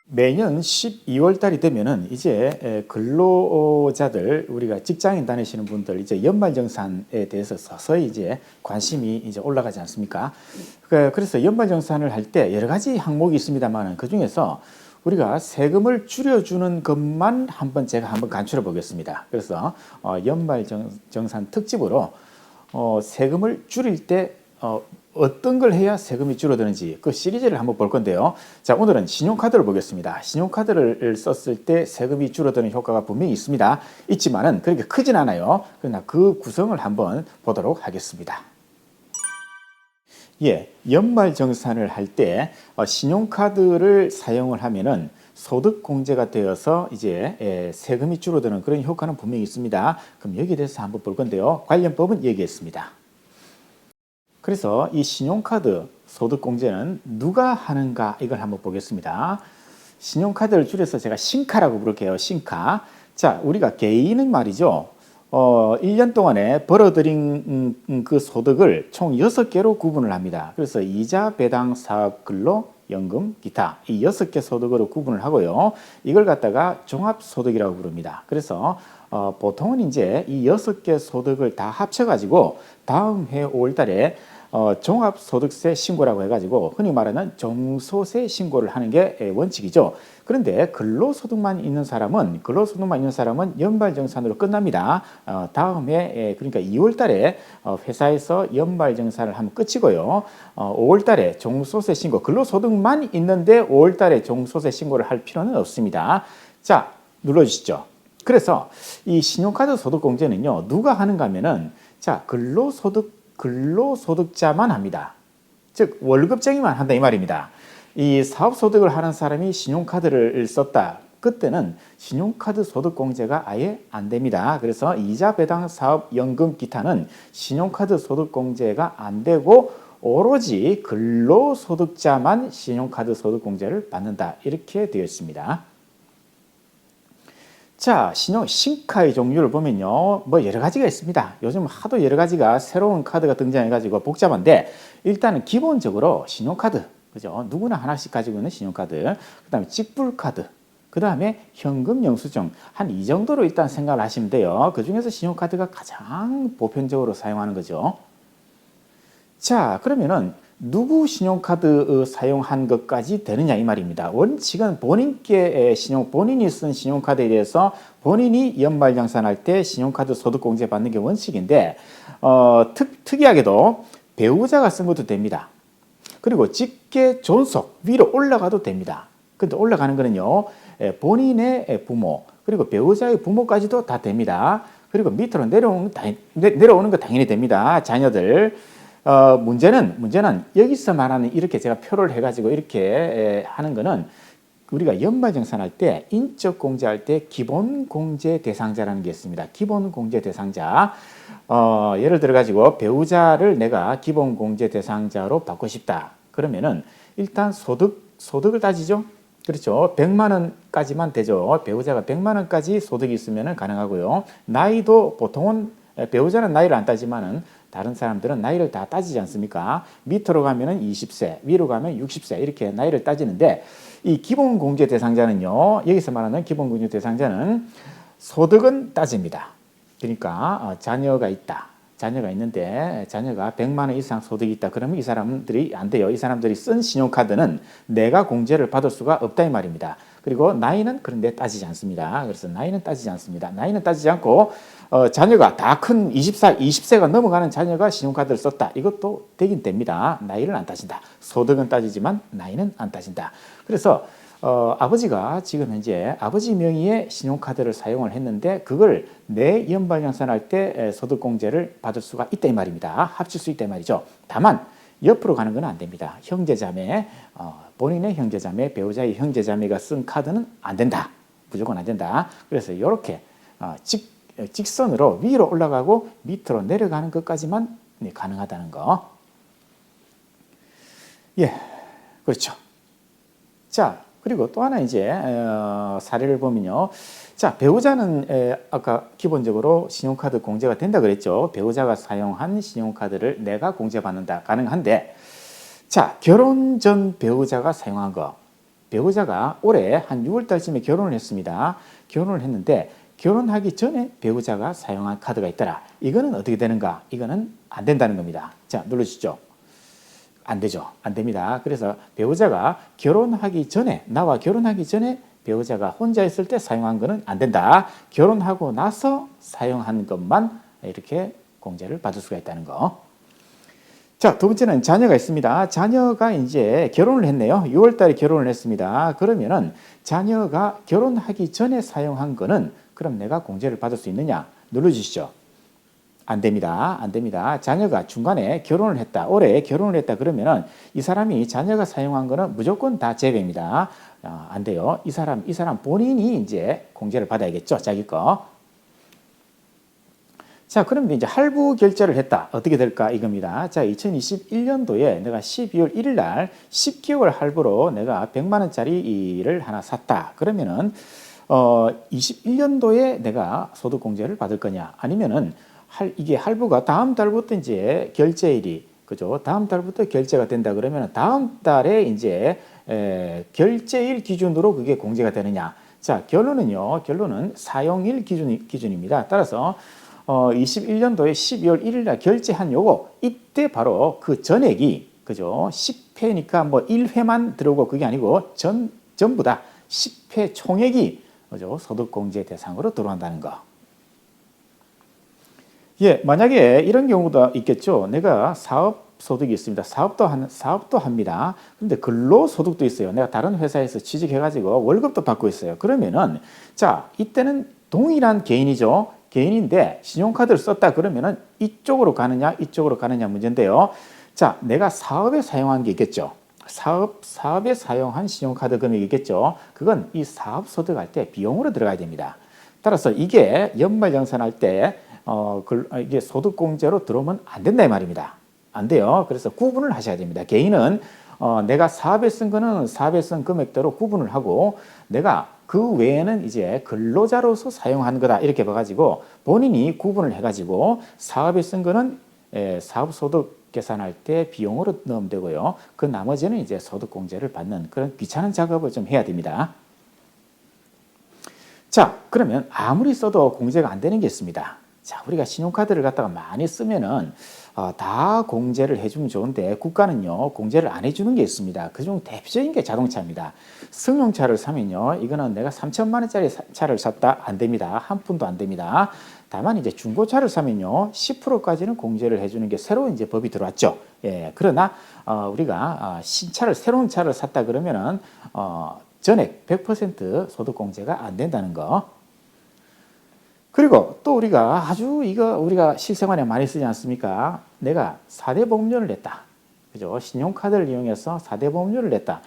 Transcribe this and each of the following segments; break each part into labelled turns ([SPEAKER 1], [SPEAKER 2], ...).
[SPEAKER 1] 매년 12월 달이 되면은 이제 근로자들, 우리가 직장인 다니시는 분들 이제 연말정산에 대해서 서서히 이제 관심이 이제 올라가지 않습니까? 그래서 연말정산을 할 때 여러 가지 항목이 있습니다만은 그 중에서 우리가 세금을 줄여주는 것만 제가 한번 간추려 보겠습니다. 그래서 연말정산 특집으로 세금을 줄일 때 어떤 걸 해야 세금이 줄어드는지 그 시리즈를 한번 볼 건데요. 자, 오늘은 신용카드를 보겠습니다. 신용카드를 썼을 때 세금이 줄어드는 효과가 분명히 있지만은 그렇게 크진 않아요. 그러나 그 구성을 한번 보도록 하겠습니다. 예, 연말정산을 할 때 신용카드를 사용을 하면은 소득공제가 되어서 이제 세금이 줄어드는 그런 효과는 분명히 있습니다. 그럼 여기에 대해서 한번 볼 건데요. 관련법은 얘기했습니다. 그래서 이 신용카드 소득공제는 누가 하는가 이걸 한번 보겠습니다. 신용카드를 줄여서 제가 신카라고 부를게요. 신카. 자, 우리가 개인은 말이죠. 1년 동안에 벌어들인 그 소득을 총 6개로 구분을 합니다. 그래서 이자, 배당, 사업, 근로, 연금, 기타 이 6개 소득으로 구분을 하고요. 이걸 갖다가 종합소득이라고 부릅니다. 그래서 보통은 이제 이 6개 소득을 다 합쳐가지고 다음 해 5월 달에 종합소득세 신고라고 해가지고 흔히 말하는 종소세 신고를 하는 게 원칙이죠. 그런데 근로소득만 있는 사람은 연말정산으로 끝납니다. 다음 해 그러니까 2월 달에 회사에서 연말정산을 하면 끝이고요. 5월 달에 종소세 신고, 근로소득만 있는데 5월 달에 종소세 신고를 할 필요는 없습니다. 자, 눌러주시죠. 그래서 이 신용카드 소득공제는요, 누가 하는가 하면은, 자, 근로소득자만 합니다. 즉, 월급쟁이만 한다 이 말입니다. 이 사업소득을 하는 사람이 신용카드를 썼다. 그때는 신용카드 소득공제가 아예 안 됩니다. 그래서 이자, 배당, 사업, 연금, 기타는 신용카드 소득공제가 안 되고 오로지 근로소득자만 신용카드 소득공제를 받는다. 이렇게 되어 있습니다. 자, 신카의 종류를 보면요, 뭐 여러 가지가 있습니다. 요즘 하도 여러 가지가 새로운 카드가 등장해가지고 복잡한데, 일단은 기본적으로 신용카드, 그죠? 누구나 하나씩 가지고 있는 신용카드, 그 다음에 직불카드, 그 다음에 현금 영수증, 한 이 정도로 일단 생각을 하시면 돼요. 그 중에서 신용카드가 가장 보편적으로 사용하는 거죠. 자, 그러면은 누구 신용카드 사용한 것까지 되느냐 이 말입니다. 원칙은 본인이 쓴 신용카드에 대해서 본인이 연말정산할 때 신용카드 소득공제 받는 게 원칙인데 특이하게도 배우자가 쓴 것도 됩니다. 그리고 직계 존속 위로 올라가도 됩니다. 근데 올라가는 거는요, 본인의 부모 그리고 배우자의 부모까지도 다 됩니다. 그리고 밑으로 내려오는 거 당연히 됩니다. 자녀들. 문제는 여기서 말하는 이렇게 제가 표를 해가지고 이렇게 하는 거는 우리가 연말정산할 때 인적공제할 때 기본공제 대상자라는 게 있습니다. 기본공제 대상자. 예를 들어 가지고 배우자를 내가 기본공제 대상자로 받고 싶다. 그러면은 일단 소득을 따지죠. 그렇죠. 100만 원까지만 되죠. 배우자가 100만 원까지 소득이 있으면 가능하고요. 나이도 보통은 배우자는 나이를 안 따지만은 다른 사람들은 나이를 다 따지지 않습니까? 밑으로 가면은 20세, 위로 가면 60세 이렇게 나이를 따지는데 이 기본공제 대상자는요. 여기서 말하는 기본공제 대상자는 소득은 따집니다. 그러니까 자녀가 있다. 자녀가 있는데 자녀가 100만 원 이상 소득이 있다. 그러면 이 사람들이 안 돼요. 이 사람들이 쓴 신용카드는 내가 공제를 받을 수가 없다 이 말입니다. 그리고 나이는 그런데 따지지 않습니다. 그래서 나이는 따지지 않습니다. 나이는 따지지 않고 자녀가 다 큰 20세가 넘어가는 자녀가 신용카드를 썼다. 이것도 되긴 됩니다. 나이를 안 따진다. 소득은 따지지만 나이는 안 따진다. 그래서 아버지가 지금 현재 아버지 명의의 신용카드를 사용을 했는데 그걸 내 연말정산할 때 소득공제를 받을 수가 있다 이 말입니다. 합칠 수 있다 이 말이죠. 다만 옆으로 가는 건 안 됩니다. 형제자매, 본인의 형제자매, 배우자의 형제자매가 쓴 카드는 안 된다. 무조건 안 된다. 그래서 이렇게 직선으로 위로 올라가고 밑으로 내려가는 것까지만 가능하다는 거. 예, 그렇죠. 자, 그리고 또 하나 이제 사례를 보면요. 자, 배우자는 아까 기본적으로 신용카드 공제가 된다 그랬죠. 배우자가 사용한 신용카드를 내가 공제받는다. 가능한데 자, 결혼 전 배우자가 사용한 거. 배우자가 올해 한 6월 달쯤에 결혼을 했습니다. 결혼을 했는데 결혼하기 전에 배우자가 사용한 카드가 있더라. 이거는 어떻게 되는가? 이거는 안 된다는 겁니다. 자, 눌러주시죠. 안 되죠. 안 됩니다. 그래서 배우자가 결혼하기 전에, 나와 결혼하기 전에 배우자가 혼자 있을 때 사용한 거는 안 된다. 결혼하고 나서 사용한 것만 이렇게 공제를 받을 수가 있다는 거. 자, 두 번째는 자녀가 있습니다. 자녀가 이제 결혼을 했네요. 6월 달에 결혼을 했습니다. 그러면은 자녀가 결혼하기 전에 사용한 거는 그럼 내가 공제를 받을 수 있느냐? 눌러주시죠. 안 됩니다. 안 됩니다. 자녀가 중간에 결혼을 했다. 올해 결혼을 했다. 그러면은 이 사람이 자녀가 사용한 거는 무조건 다 제외입니다. 안 돼요. 이 사람 본인이 이제 공제를 받아야겠죠. 자기 거. 자, 그럼 이제 할부 결제를 했다. 어떻게 될까? 이겁니다. 자, 2021년도에 내가 12월 1일 날 10개월 할부로 내가 100만 원짜리를 하나 샀다. 그러면은 21년도에 내가 소득공제를 받을 거냐? 아니면은 이게 할부가 다음 달부터 이제 결제일이, 그죠? 다음 달부터 결제가 된다 그러면 다음 달에 이제 결제일 기준으로 그게 공제가 되느냐? 자, 결론은 사용일 기준입니다. 따라서 21년도에 12월 1일 날 결제한 요거, 이때 바로 그 전액이, 그죠? 10회니까 뭐 1회만 들어오고 그게 아니고 전부 다 10회 총액이, 그죠? 소득공제 대상으로 들어간다는 거. 예, 만약에 이런 경우도 있겠죠. 내가 사업소득이 있습니다. 사업도 합니다. 근데 근로소득도 있어요. 내가 다른 회사에서 취직해가지고 월급도 받고 있어요. 그러면은, 자, 이때는 동일한 개인이죠. 개인인데 신용카드를 썼다 그러면은 이쪽으로 가느냐, 이쪽으로 가느냐 문제인데요. 자, 내가 사업에 사용한 게 있겠죠. 사업에 사용한 신용카드 금액이 있겠죠. 그건 이 사업소득할 때 비용으로 들어가야 됩니다. 따라서 이게 연말정산할 때 이게 소득공제로 들어오면 안 된다 이 말입니다. 안 돼요. 그래서 구분을 하셔야 됩니다. 개인은 내가 사업에 쓴 거는 사업에 쓴 금액대로 구분을 하고 내가 그 외에는 이제 근로자로서 사용한 거다 이렇게 봐가지고 본인이 구분을 해가지고 사업에 쓴 거는 사업소득 계산할 때 비용으로 넣으면 되고요. 그 나머지는 이제 소득공제를 받는 그런 귀찮은 작업을 좀 해야 됩니다. 자, 그러면 아무리 써도 공제가 안 되는 게 있습니다. 자, 우리가 신용카드를 갖다가 많이 쓰면은 다 공제를 해주면 좋은데 국가는요 공제를 안 해주는 게 있습니다. 그중 대표적인 게 자동차입니다. 승용차를 사면요 이거는 내가 3천만 원짜리 차를 샀다 안 됩니다. 한 푼도 안 됩니다. 다만 이제 중고차를 사면요 10%까지는 공제를 해주는 게 새로 이제 법이 들어왔죠. 예, 그러나 우리가 신차를 새로운 차를 샀다 그러면은 전액 100% 소득공제가 안 된다는 거. 그리고 또 우리가 우리가 실생활에 많이 쓰지 않습니까? 내가 4대 보험료를 냈다. 그죠? 신용카드를 이용해서 4대 보험료를 냈다.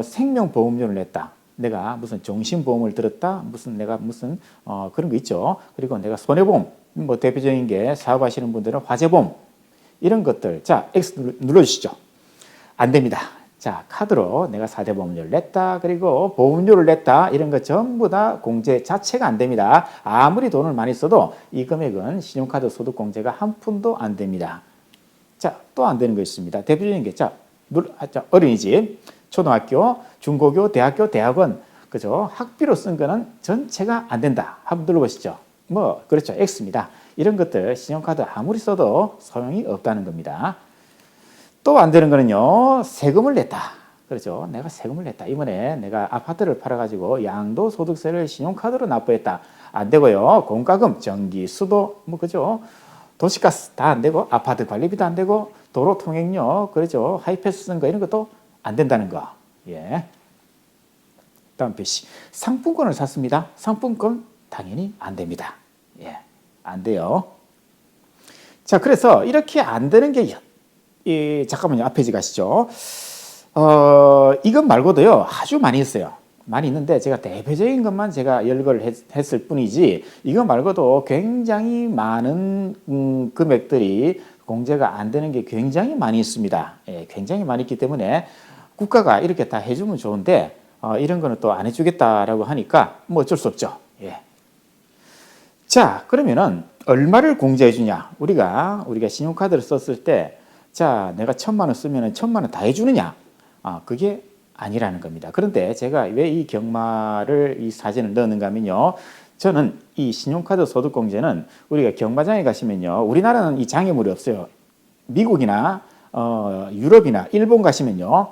[SPEAKER 1] 생명보험료를 냈다. 내가 무슨 종신보험을 들었다. 내가 무슨 그런 거 있죠. 그리고 내가 손해보험, 뭐 대표적인 게 사업하시는 분들은 화재보험 이런 것들. 자, X 눌러주시죠. 안 됩니다. 자, 카드로 내가 4대 보험료를 냈다. 그리고 보험료를 냈다. 이런 거 전부 다 공제 자체가 안 됩니다. 아무리 돈을 많이 써도 이 금액은 신용카드 소득공제가 한 푼도 안 됩니다. 자, 또 안 되는 거 있습니다. 대표적인 게, 어린이집, 초등학교, 중고교, 대학교, 대학원, 그죠? 학비로 쓴 거는 전체가 안 된다. 한번 눌러보시죠. 그렇죠. X입니다. 이런 것들 신용카드 아무리 써도 소용이 없다는 겁니다. 또 안 되는 거는요, 세금을 냈다. 그렇죠. 내가 세금을 냈다. 이번에 내가 아파트를 팔아가지고 양도소득세를 신용카드로 납부했다. 안 되고요. 공과금, 전기, 수도, 그죠. 도시가스 다 안 되고, 아파트 관리비도 안 되고, 도로 통행료, 그렇죠. 하이패스 쓴 거 이런 것도 안 된다는 거. 예. 다음 표시. 상품권을 샀습니다. 상품권 당연히 안 됩니다. 예. 안 돼요. 자, 그래서 이렇게 안 되는 게 잠깐만요. 앞에 가시죠. 이것 말고도요. 아주 많이 있어요. 많이 있는데 제가 대표적인 것만 제가 열거를 했을 뿐이지 이거 말고도 굉장히 많은 금액들이 공제가 안 되는 게 굉장히 많이 있습니다. 예, 굉장히 많이 있기 때문에 국가가 이렇게 다 해주면 좋은데 이런 거는 또 안 해주겠다라고 하니까 뭐 어쩔 수 없죠. 예. 자, 그러면은 얼마를 공제해 주냐? 우리가 신용카드를 썼을 때 자, 내가 1,000만 원 쓰면 1,000만 원 다 해주느냐? 그게 아니라는 겁니다. 그런데 제가 왜 이 경마를 이 사진을 넣었는가 하면요. 저는 이 신용카드 소득공제는 우리가 경마장에 가시면요. 우리나라는 이 장애물이 없어요. 미국이나 유럽이나 일본 가시면요.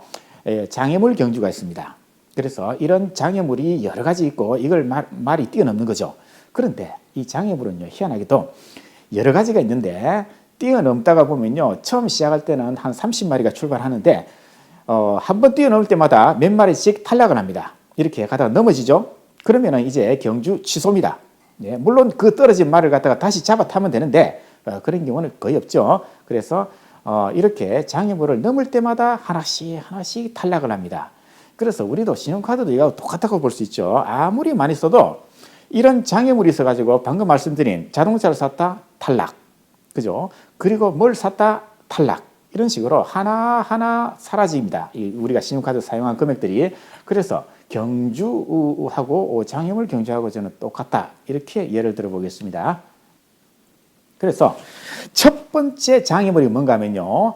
[SPEAKER 1] 장애물 경주가 있습니다. 그래서 이런 장애물이 여러 가지 있고 이걸 말이 뛰어넘는 거죠. 그런데 이 장애물은요. 희한하게도 여러 가지가 있는데 뛰어넘다가 보면요. 처음 시작할 때는 한 30마리가 출발하는데 한 번 뛰어넘을 때마다 몇 마리씩 탈락을 합니다. 이렇게 가다가 넘어지죠. 그러면은 이제 경주 취소입니다. 네, 물론 그 떨어진 말을 갖다가 다시 잡아 타면 되는데 그런 경우는 거의 없죠. 그래서 이렇게 장애물을 넘을 때마다 하나씩 탈락을 합니다. 그래서 우리도 신용카드도 이거 똑같다고 볼 수 있죠. 아무리 많이 써도 이런 장애물이 있어가지고 방금 말씀드린 자동차를 샀다 탈락, 그죠? 그리고 뭘 샀다 탈락. 이런 식으로 하나하나 사라집니다. 우리가 신용카드 사용한 금액들이. 그래서 경주하고 장애물 경주하고 저는 똑같다. 이렇게 예를 들어 보겠습니다. 그래서 첫 번째 장애물이 뭔가 하면요.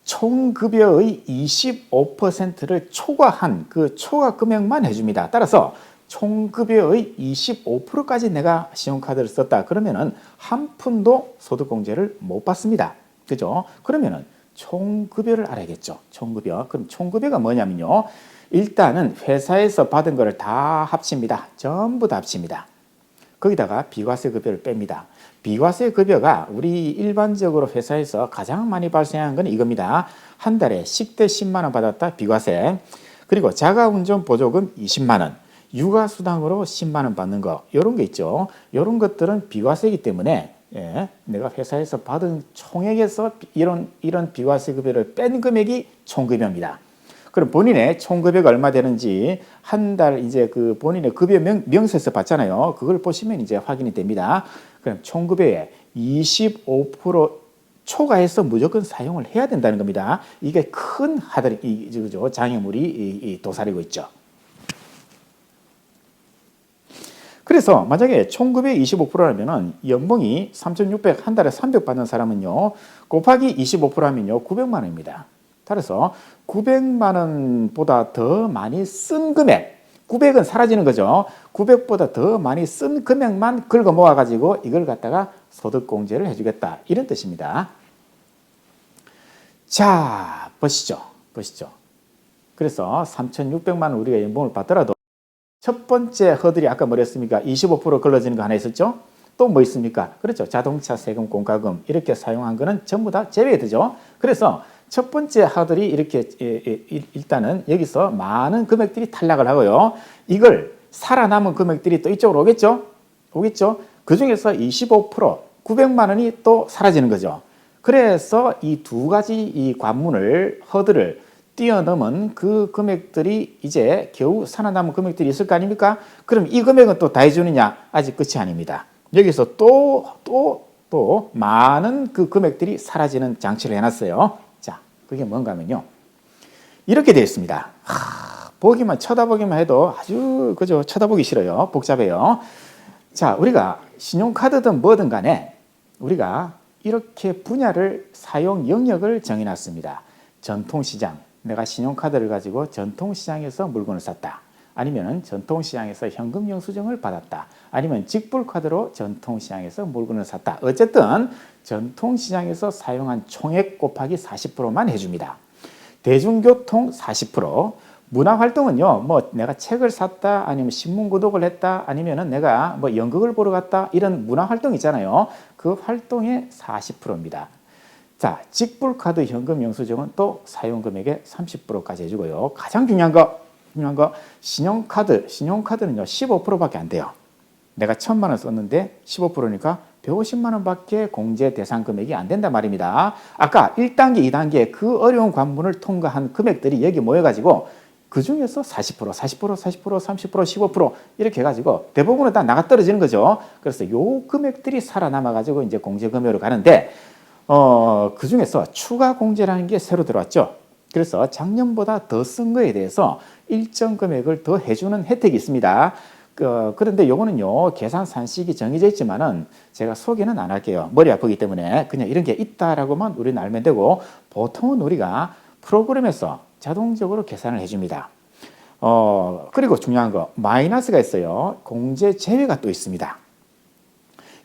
[SPEAKER 1] 총급여의 25%를 초과한 그 초과 금액만 해줍니다. 따라서 총급여의 25%까지 내가 신용카드를 썼다. 그러면은 한 푼도 소득공제를 못 받습니다. 그죠? 그러면은 총급여를 알아야겠죠. 총급여. 그럼 총급여가 뭐냐면요. 일단은 회사에서 받은 거를 다 합칩니다. 전부 다 합칩니다. 거기다가 비과세 급여를 뺍니다. 비과세 급여가 우리 일반적으로 회사에서 가장 많이 발생하는 건 이겁니다. 한 달에 10대 10만 원 받았다 비과세. 그리고 자가운전 보조금 20만 원. 육아수당으로 10만 원 받는 거. 이런 게 있죠. 이런 것들은 비과세이기 때문에 내가 회사에서 받은 총액에서 이런 비과세 급여를 뺀 금액이 총급여입니다. 그럼 본인의 총급여가 얼마 되는지 한 달 이제 그 본인의 급여 명세서 받잖아요. 그걸 보시면 이제 확인이 됩니다. 그럼 총급여의 25% 초과해서 무조건 사용을 해야 된다는 겁니다. 이게 큰 장애물이 도사리고 있죠. 그래서 만약에 총급의 25%라면은 연봉이 3,600, 한 달에 300 받는 사람은요, 곱하기 25% 하면요, 900만 원입니다. 따라서 900만 원보다 더 많이 쓴 금액, 900은 사라지는 거죠. 900보다 더 많이 쓴 금액만 긁어 모아가지고 이걸 갖다가 소득공제를 해주겠다. 이런 뜻입니다. 자, 보시죠. 그래서 3,600만 원 우리가 연봉을 받더라도 첫 번째 허들이 아까 뭐랬습니까? 25% 걸러지는 거 하나 있었죠? 또 뭐 있습니까? 그렇죠. 자동차 세금, 공과금 이렇게 사용한 거는 전부 다 제외되죠. 그래서 첫 번째 하들이 이렇게 일단은 여기서 많은 금액들이 탈락을 하고요. 이걸 살아남은 금액들이 또 이쪽으로 오겠죠? 그 중에서 25%, 900만 원이 또 사라지는 거죠. 그래서 이 두 가지 이 허들을 뛰어넘은 그 금액들이 이제 겨우 살아남은 금액들이 있을 거 아닙니까? 그럼 이 금액은 또 다 해주느냐? 아직 끝이 아닙니다. 여기서 또 많은 그 금액들이 사라지는 장치를 해놨어요. 자, 그게 뭔가 하면요. 이렇게 되어 있습니다. 쳐다보기만 해도 아주, 그죠? 쳐다보기 싫어요. 복잡해요. 자, 우리가 신용카드든 뭐든 간에 우리가 이렇게 분야를 사용 영역을 정해놨습니다. 전통시장. 내가 신용카드를 가지고 전통시장에서 물건을 샀다. 아니면 전통시장에서 현금 영수증을 받았다. 아니면 직불카드로 전통시장에서 물건을 샀다. 어쨌든 전통시장에서 사용한 총액 곱하기 40%만 해줍니다. 대중교통 40%, 문화활동은요, 뭐 내가 책을 샀다, 아니면 신문 구독을 했다, 아니면은 내가 뭐 연극을 보러 갔다, 이런 문화활동 있잖아요. 그 활동의 40%입니다. 자, 직불카드 현금 영수증은 또 사용금액의 30%까지 해주고요. 가장 중요한 거 신용카드는요 15%밖에 안 돼요. 내가 1,000만 원 썼는데 15%니까 150만 원밖에 공제 대상 금액이 안 된단 말입니다. 아까 1단계, 2단계 그 어려운 관문을 통과한 금액들이 여기 모여가지고 그 중에서 40%, 30%, 15% 이렇게 해가지고 대부분은 다 나가 떨어지는 거죠. 그래서 요 금액들이 살아남아가지고 이제 공제금여로 가는데 그 중에서 추가 공제라는 게 새로 들어왔죠. 그래서 작년보다 더 쓴 거에 대해서 일정 금액을 더 해주는 혜택이 있습니다. 그런데 요거는요, 계산 산식이 정해져 있지만은 제가 소개는 안 할게요. 머리 아프기 때문에 그냥 이런 게 있다라고만 우리는 알면 되고, 보통은 우리가 프로그램에서 자동적으로 계산을 해줍니다. 그리고 중요한 거 마이너스가 있어요. 공제 제외가 또 있습니다.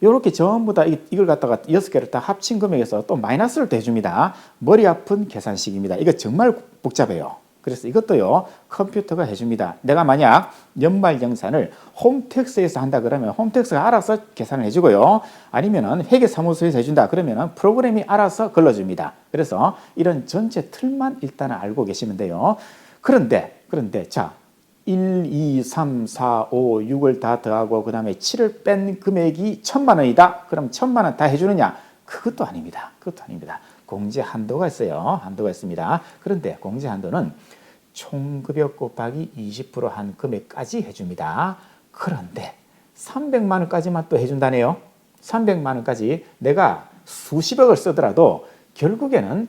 [SPEAKER 1] 이렇게 전부 다 이걸 갖다가 6개를 다 합친 금액에서 또 마이너스를 또 해줍니다. 머리 아픈 계산식입니다. 이거 정말 복잡해요. 그래서 이것도요 컴퓨터가 해줍니다. 내가 만약 연말정산을 홈택스에서 한다 그러면 홈택스가 알아서 계산을 해주고요. 아니면은 회계사무소에서 해준다 그러면은 프로그램이 알아서 걸러줍니다. 그래서 이런 전체 틀만 일단은 알고 계시면 돼요. 그런데 자 1, 2, 3, 4, 5, 6을 다 더하고 그 다음에 7을 뺀 금액이 1,000만 원이다. 그럼 1,000만 원 다 해주느냐? 그것도 아닙니다. 그것도 아닙니다. 공제 한도가 있어요. 한도가 있습니다. 그런데 공제 한도는 총급여 곱하기 20%한 금액까지 해줍니다. 그런데 300만 원까지만 또 해준다네요. 300만 원까지 내가 수십억을 쓰더라도 결국에는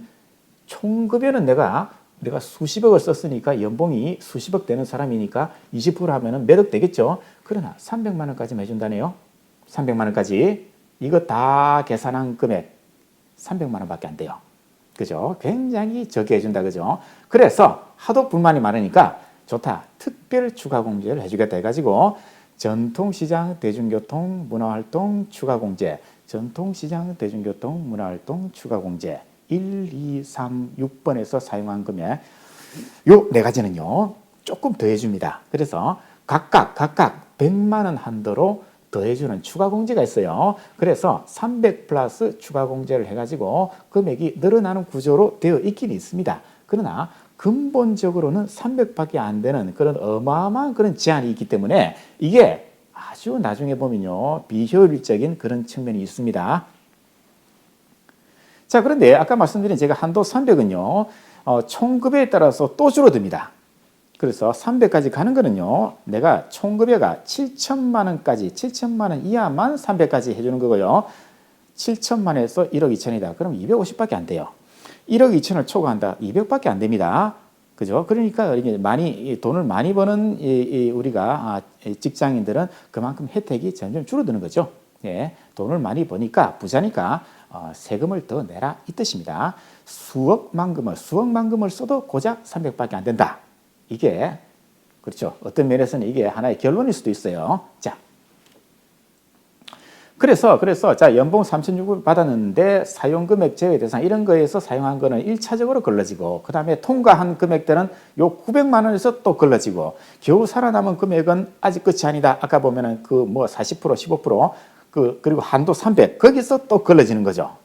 [SPEAKER 1] 총급여는 내가 수십억을 썼으니까 연봉이 수십억 되는 사람이니까 20% 하면은 몇 억 되겠죠. 그러나 300만 원까지만 해준다네요. 300만 원까지. 이거 다 계산한 금액 300만 원밖에 안 돼요. 그죠? 굉장히 적게 해준다. 그죠? 그래서 하도 불만이 많으니까 좋다. 특별 추가 공제를 해주겠다 해가지고 전통시장, 대중교통, 문화활동 추가 공제, 전통시장, 대중교통, 문화활동 추가 공제 1, 2, 3, 6번에서 사용한 금액 요 네 가지는요 조금 더 해줍니다. 그래서 각각 100만 원 한도로 더해주는 추가 공제가 있어요. 그래서 300 플러스 추가 공제를 해가지고 금액이 늘어나는 구조로 되어 있긴 있습니다. 그러나 근본적으로는 300밖에 안 되는 그런 어마어마한 그런 제한이 있기 때문에 이게 아주 나중에 보면요 비효율적인 그런 측면이 있습니다. 자, 그런데 아까 말씀드린 제가 한도 300은요 총급여에 따라서 또 줄어듭니다. 그래서 300까지 가는 거는요 내가 총급여가 7천만 원까지 7천만 원 이하만 300까지 해주는 거고요. 7천만 원에서 1억 2천이다. 그럼 250밖에 안 돼요. 1억 2천을 초과한다. 200밖에 안 됩니다. 그죠? 그러니까 이게 돈을 많이 버는 우리가 직장인들은 그만큼 혜택이 점점 줄어드는 거죠. 예, 돈을 많이 버니까 부자니까 세금을 더 내라 이 뜻입니다. 수억만 금을 써도 고작 300밖에 안 된다. 이게 그렇죠. 어떤 면에서는 이게 하나의 결론일 수도 있어요. 자, 그래서 자 연봉 3,600 받았는데 사용금액 제외 대상 이런 거에서 사용한 거는 1차적으로 걸러지고 그 다음에 통과한 금액들은 요 900만 원에서 또 걸러지고 겨우 살아남은 금액은 아직 끝이 아니다. 아까 보면은 그 뭐 40% 15% 그리고 한도 300 거기서 또 걸러지는 거죠.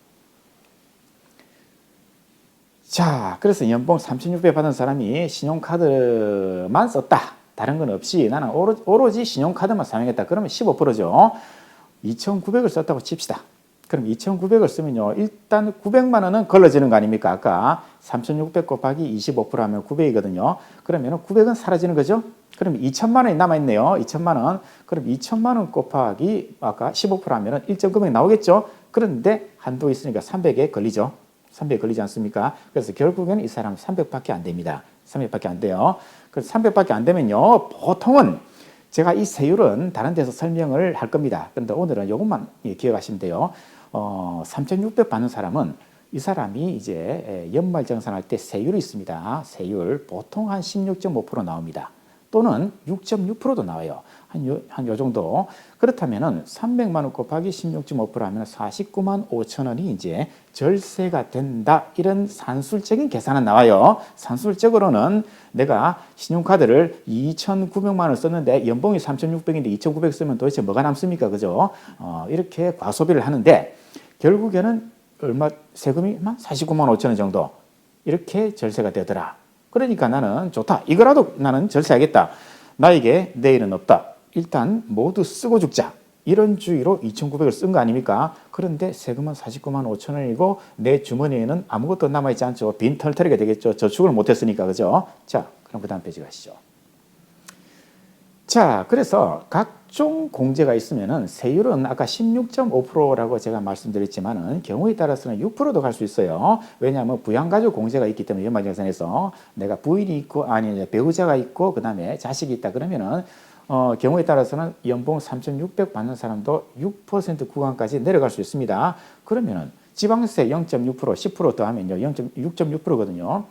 [SPEAKER 1] 자, 그래서 연봉 3,600 받은 사람이 신용카드만 썼다. 다른 건 없이 나는 오로지 신용카드만 사용했다. 그러면 15%죠. 2,900을 썼다고 칩시다. 그럼 2,900을 쓰면요. 일단 900만 원은 걸러지는 거 아닙니까? 아까 3,600 곱하기 25% 하면 900이거든요. 그러면 900은 사라지는 거죠. 그럼 2천만 원이 남아있네요. 2천만 원. 그럼 2천만 원 곱하기 아까 15% 하면 1.9백 나오겠죠. 그런데 한도 있으니까 300에 걸리죠. 300 걸리지 않습니까? 그래서 결국에는 이 사람 300밖에 안 됩니다. 300밖에 안 돼요. 그래서 300밖에 안 되면요. 보통은 제가 이 세율은 다른 데서 설명을 할 겁니다. 그런데 오늘은 이것만 기억하시면 돼요. 3,600 받는 사람은 이 사람이 이제 연말정산할 때 세율이 있습니다. 세율 보통 한 16.5% 나옵니다. 또는 6.6%도 나와요. 한 요 정도. 그렇다면은 300만 원 곱하기 16.5% 하면 49만 5천 원이 이제 절세가 된다. 이런 산술적인 계산은 나와요. 산술적으로는 내가 신용카드를 2,900만 원 썼는데 연봉이 3,600인데 2,900 쓰면 도대체 뭐가 남습니까? 그죠? 이렇게 과소비를 하는데 결국에는 얼마 세금이 49만 5천 원 정도 이렇게 절세가 되더라. 그러니까 나는 좋다. 이거라도 나는 절세하겠다. 나에게 내일은 없다. 일단 모두 쓰고 죽자. 이런 주의로 2,900을 쓴 거 아닙니까? 그런데 세금은 49만 5천 원이고 내 주머니에는 아무것도 남아있지 않죠. 빈 털터리가 되겠죠. 저축을 못했으니까. 그죠? 자, 그럼 그 다음 페이지 가시죠. 자, 그래서 각종 공제가 있으면은 세율은 아까 16.5%라고 제가 말씀드렸지만은 경우에 따라서는 6%도 갈 수 있어요. 왜냐하면 부양가족 공제가 있기 때문에 연말정산에서 내가 부인이 있고 아니 배우자가 있고 그다음에 자식이 있다 그러면은 경우에 따라서는 연봉 3,600 받는 사람도 6% 구간까지 내려갈 수 있습니다. 그러면은 지방세 0.6% 10% 더하면요 6.6%거든요.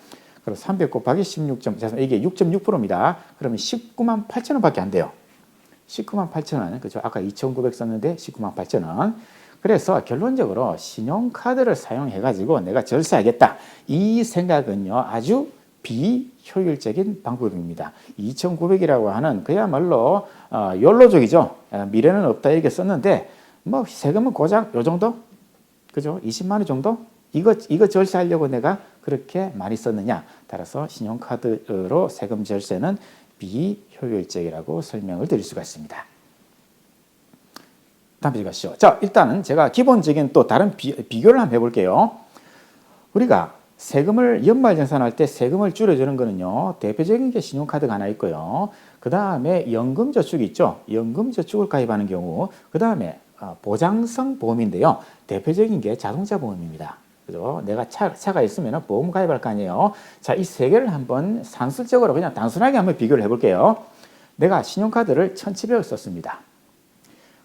[SPEAKER 1] 그럼 300 곱하기 16. 이게 6.6%입니다. 그러면 19만 8천 원밖에 안 돼요. 19만 8천 원. 그죠? 아까 2,900 썼는데 19만 8천 원. 그래서 결론적으로 신용카드를 사용해 가지고 내가 절세하겠다. 이 생각은요. 아주 비효율적인 방법입니다. 2,900이라고 하는 그야말로 욜로족이죠. 미래는 없다 이렇게 썼는데 뭐 세금은 고작 요 정도? 그죠? 20만 원 정도? 이거 절세하려고 내가 그렇게 많이 썼느냐? 따라서 신용카드로 세금 절세는 비효율적이라고 설명을 드릴 수가 있습니다. 다음 페이지 가시죠. 자, 일단은 제가 기본적인 또 다른 비교를 한번 해볼게요. 우리가 세금을 연말정산할 때 세금을 줄여주는 거는요. 대표적인 게 신용카드가 하나 있고요. 그 다음에 연금저축이 있죠. 연금저축을 가입하는 경우 그 다음에 보장성 보험인데요. 대표적인 게 자동차 보험입니다. 그죠? 내가 차가 있으면 보험 가입할 거 아니에요. 자, 이 세 개를 한번 산술적으로 그냥 단순하게 한번 비교를 해볼게요. 내가 신용카드를 1,700을 썼습니다.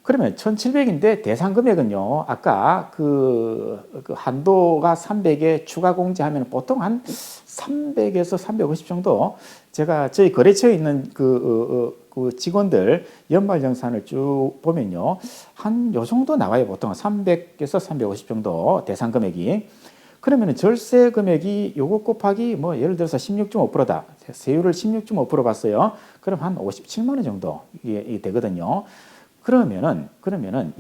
[SPEAKER 1] 그러면 1,700인데 대상 금액은요. 아까 그 한도가 300에 추가 공제하면 보통 한 300에서 350 정도 제가 저희 거래처에 있는 그 직원들 연말정산을 쭉 보면요. 한 요 정도 나와요. 보통 300에서 350 정도 대상 금액이. 그러면 절세 금액이 요거 곱하기 뭐 예를 들어서 16.5%다. 세율을 16.5% 봤어요. 그럼 한 57만 원 정도 이게 되거든요. 그러면은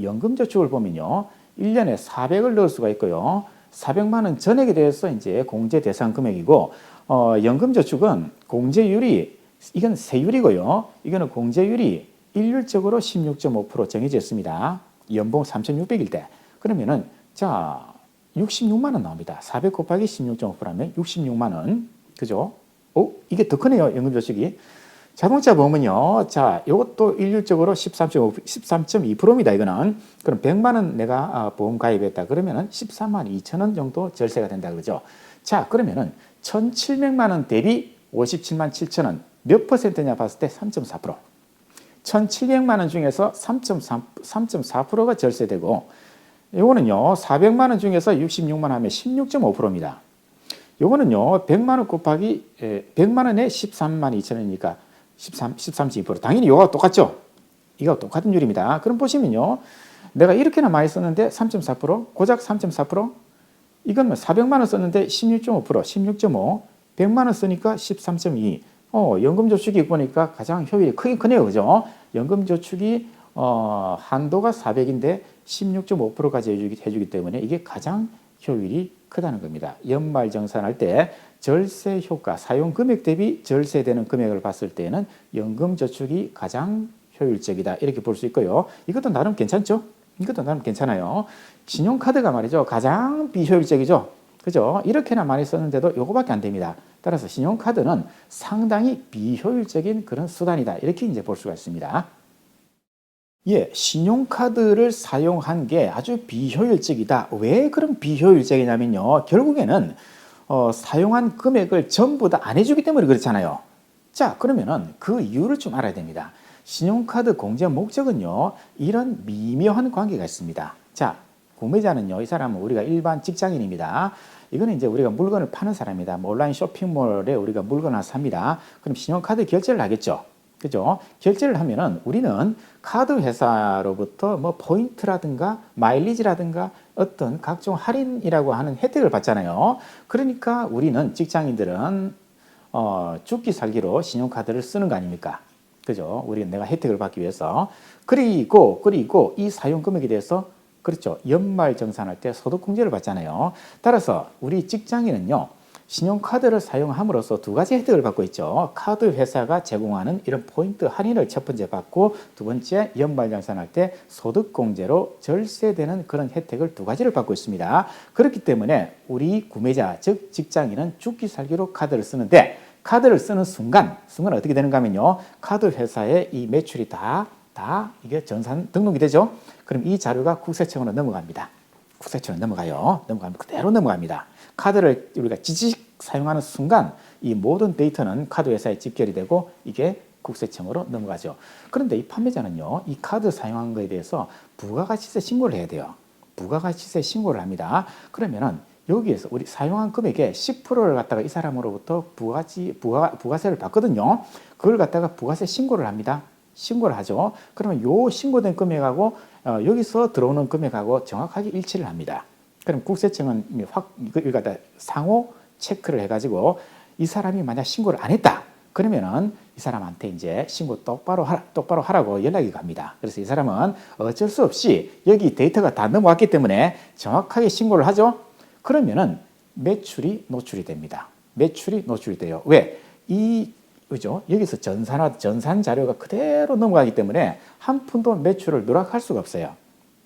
[SPEAKER 1] 연금저축을 보면요. 1년에 400을 넣을 수가 있고요. 400만 원 전액에 대해서 이제 공제 대상 금액이고 연금저축은 공제율이 이건 세율이고요. 이거는 공제율이 일률적으로 16.5% 정해져 있습니다. 연봉 3,600일 때. 그러면은 자 66만 원 나옵니다. 400 곱하기 16.5%하면 66만 원. 그죠? 이게 더 크네요. 연금저축이. 자동차 보험은요. 자, 이것도 일률적으로 13.2%입니다. 이거는. 그럼 100만 원 내가 보험 가입했다. 그러면은 13만 2천 원 정도 절세가 된다 그러죠. 자, 그러면은 1,700만 원 대비 57만 7천 원. 몇 퍼센트냐 봤을 때 3.4%. 1,700만 원 중에서 3.4%가 절세되고 요거는요. 400만 원 중에서 66만 원 하면 16.5%입니다. 요거는요. 100만 원 곱하기 100만 원에 13만 2천 원이니까 13.2%. 당연히 요거가 똑같죠. 이거 똑같은 율입니다. 그럼 보시면요. 내가 이렇게나 많이 썼는데 3.4%, 고작 3.4%. 이건 400만 원 썼는데 16.5%, 16.5. 100만 원 쓰니까 13.2. 연금저축이 보니까 가장 효율이 크긴 크네요. 그죠? 연금저축이 한도가 400인데 16.5%까지 해주기 때문에 이게 가장 효율이 크다는 겁니다. 연말정산할 때 절세 효과, 사용 금액 대비 절세되는 금액을 봤을 때는 연금저축이 가장 효율적이다. 이렇게 볼 수 있고요. 이것도 나름 괜찮죠? 이것도 나름 괜찮아요. 신용카드가 말이죠. 가장 비효율적이죠. 그죠? 이렇게나 많이 썼는데도 요거밖에 안 됩니다. 따라서 신용카드는 상당히 비효율적인 그런 수단이다. 이렇게 이제 볼 수가 있습니다. 예, 신용카드를 사용한 게 아주 비효율적이다. 왜 그런 비효율적이냐면요. 결국에는 사용한 금액을 전부 다 안 해주기 때문에 그렇잖아요. 자, 그러면은 그 이유를 좀 알아야 됩니다. 신용카드 공제 목적은요. 이런 미묘한 관계가 있습니다. 자, 구매자는요. 이 사람은 우리가 일반 직장인입니다. 이거는 이제 우리가 물건을 파는 사람이다. 뭐 온라인 쇼핑몰에 우리가 물건을 삽니다. 그럼 신용카드 결제를 하겠죠. 그죠? 결제를 하면은 우리는 카드 회사로부터 뭐 포인트라든가 마일리지라든가 어떤 각종 할인이라고 하는 혜택을 받잖아요. 그러니까 우리는 직장인들은 죽기 살기로 신용카드를 쓰는 거 아닙니까? 그죠? 우리는 내가 혜택을 받기 위해서. 그리고 이 사용 금액에 대해서 그렇죠. 연말 정산할 때 소득공제를 받잖아요. 따라서 우리 직장인은요. 신용카드를 사용함으로써 두 가지 혜택을 받고 있죠. 카드 회사가 제공하는 이런 포인트 할인을 첫 번째 받고 두 번째 연말정산할 때 소득공제로 절세되는 그런 혜택을 두 가지를 받고 있습니다. 그렇기 때문에 우리 구매자 즉 직장인은 죽기 살기로 카드를 쓰는데 카드를 쓰는 순간 어떻게 되는가 하면요. 카드 회사의 이 매출이 다 이게 전산 등록이 되죠. 그럼 이 자료가 국세청으로 넘어갑니다. 국세청으로 넘어가요. 그대로 넘어갑니다. 카드를 우리가 지직 사용하는 순간 이 모든 데이터는 카드 회사에 집결이 되고 이게 국세청으로 넘어가죠. 그런데 이 판매자는요. 이 카드 사용한 거에 대해서 부가가치세 신고를 해야 돼요. 부가가치세 신고를 합니다. 그러면은 여기에서 우리 사용한 금액의 10%를 갖다가 이 사람으로부터 부가세를 받거든요. 그걸 갖다가 부가세 신고를 합니다. 신고를 하죠. 그러면 요 신고된 금액하고 여기서 들어오는 금액하고 정확하게 일치를 합니다. 그럼 국세청은 이걸 갖다 상호 체크를 해가지고 이 사람이 만약 신고를 안 했다. 그러면은 이 사람한테 이제 신고 똑바로 하라고 연락이 갑니다. 그래서 이 사람은 어쩔 수 없이 여기 데이터가 다 넘어왔기 때문에 정확하게 신고를 하죠. 그러면은 매출이 노출이 됩니다. 매출이 노출이 돼요. 왜? 그죠? 여기서 전산 자료가 그대로 넘어가기 때문에 한 푼도 매출을 누락할 수가 없어요.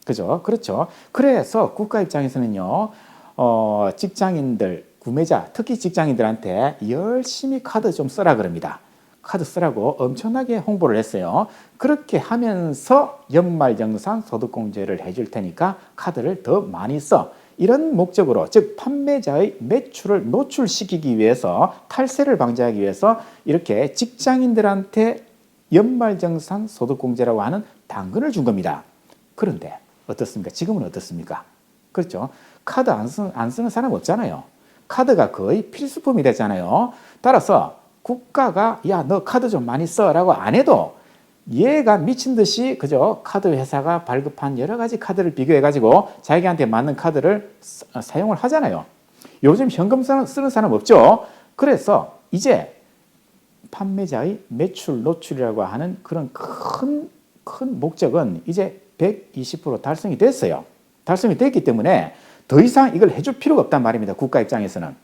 [SPEAKER 1] 그죠? 그렇죠. 그래서 국가 입장에서는요, 직장인들, 구매자, 특히 직장인들한테 열심히 카드 좀 쓰라 그럽니다. 카드 쓰라고 엄청나게 홍보를 했어요. 그렇게 하면서 연말정산 소득공제를 해줄 테니까 카드를 더 많이 써. 이런 목적으로, 즉 판매자의 매출을 노출시키기 위해서, 탈세를 방지하기 위해서 이렇게 직장인들한테 연말정산 소득공제라고 하는 당근을 준 겁니다. 그런데 어떻습니까? 지금은 어떻습니까? 그렇죠. 카드 안 쓰는 사람 없잖아요. 카드가 거의 필수품이 됐잖아요. 따라서 국가가 야, 너 카드 좀 많이 써라고 안 해도 얘가 미친 듯이 그저 카드 회사가 발급한 여러 가지 카드를 비교해 가지고 자기한테 맞는 카드를 사용을 하잖아요. 요즘 현금 쓰는 사람 없죠. 그래서 이제 판매자의 매출 노출이라고 하는 그런 큰 목적은 이제 120% 달성이 됐어요. 달성이 됐기 때문에 더 이상 이걸 해줄 필요가 없단 말입니다. 국가 입장에서는.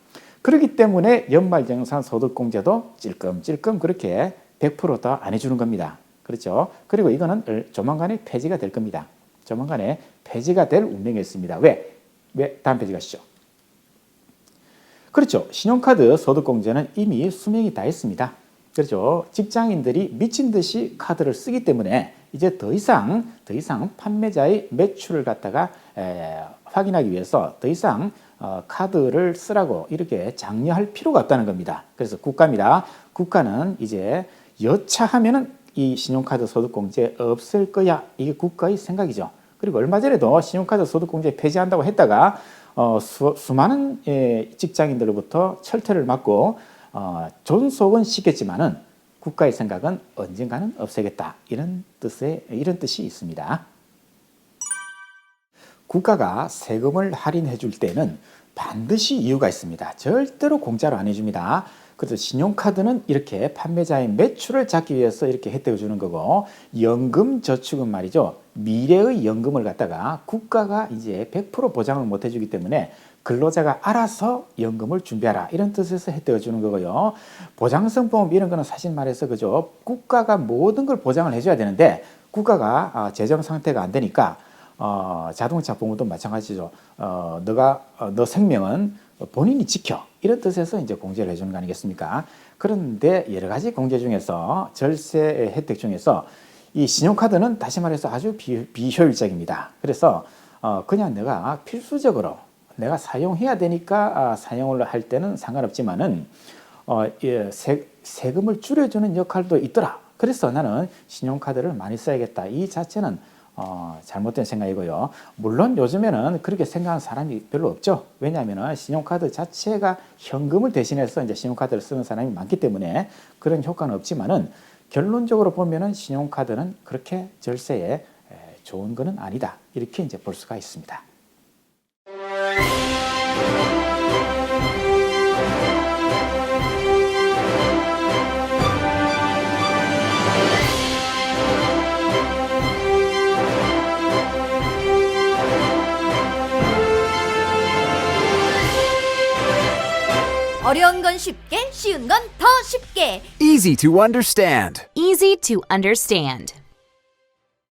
[SPEAKER 1] 그렇기 때문에 연말정산 소득공제도 찔끔찔끔 그렇게 100% 더 안 해주는 겁니다. 그렇죠? 그리고 이거는 조만간에 폐지가 될 겁니다. 조만간에 폐지가 될 운명이 있습니다. 왜? 다음 페이지 가시죠. 그렇죠. 신용카드 소득공제는 이미 수명이 다 있습니다. 그렇죠. 직장인들이 미친 듯이 카드를 쓰기 때문에 이제 더 이상 판매자의 매출을 갖다가 확인하기 위해서 더 이상 카드를 쓰라고 이렇게 장려할 필요가 없다는 겁니다. 그래서 국가입니다. 국가는 이제 여차하면은 이 신용카드 소득공제 없을 거야. 이게 국가의 생각이죠. 그리고 얼마 전에도 신용카드 소득공제 폐지한다고 했다가 수많은 직장인들로부터 철퇴를 맞고 존속은 시켰지만은 국가의 생각은 언젠가는 없애겠다. 이런 뜻이 있습니다. 국가가 세금을 할인해 줄 때는 반드시 이유가 있습니다. 절대로 공짜로 안 해줍니다. 그래서 신용카드는 이렇게 판매자의 매출을 잡기 위해서 이렇게 혜택을 주는 거고, 연금저축은 말이죠. 미래의 연금을 갖다가 국가가 이제 100% 보장을 못 해주기 때문에 근로자가 알아서 연금을 준비하라. 이런 뜻에서 혜택을 주는 거고요. 보장성보험 이런 거는 사실 말해서 그죠. 국가가 모든 걸 보장을 해줘야 되는데 국가가 재정 상태가 안 되니까 자동차 보험도 마찬가지죠. 너 생명은 본인이 지켜. 이런 뜻에서 이제 공제를 해주는 거 아니겠습니까? 그런데 여러 가지 공제 중에서 절세 혜택 중에서 이 신용카드는 다시 말해서 아주 비효율적입니다. 그래서 그냥 내가 필수적으로 내가 사용해야 되니까 사용을 할 때는 상관없지만은 세금을 줄여주는 역할도 있더라. 그래서 나는 신용카드를 많이 써야겠다. 이 자체는 잘못된 생각이고요. 물론 요즘에는 그렇게 생각하는 사람이 별로 없죠. 왜냐하면 신용카드 자체가 현금을 대신해서 이제 신용카드를 쓰는 사람이 많기 때문에 그런 효과는 없지만은 결론적으로 보면은 신용카드는 그렇게 절세에 좋은 거는 아니다. 이렇게 이제 볼 수가 있습니다.
[SPEAKER 2] 어려운 건 쉽게, 쉬운 건 더 쉽게.
[SPEAKER 3] Easy to understand.
[SPEAKER 4] Easy to understand.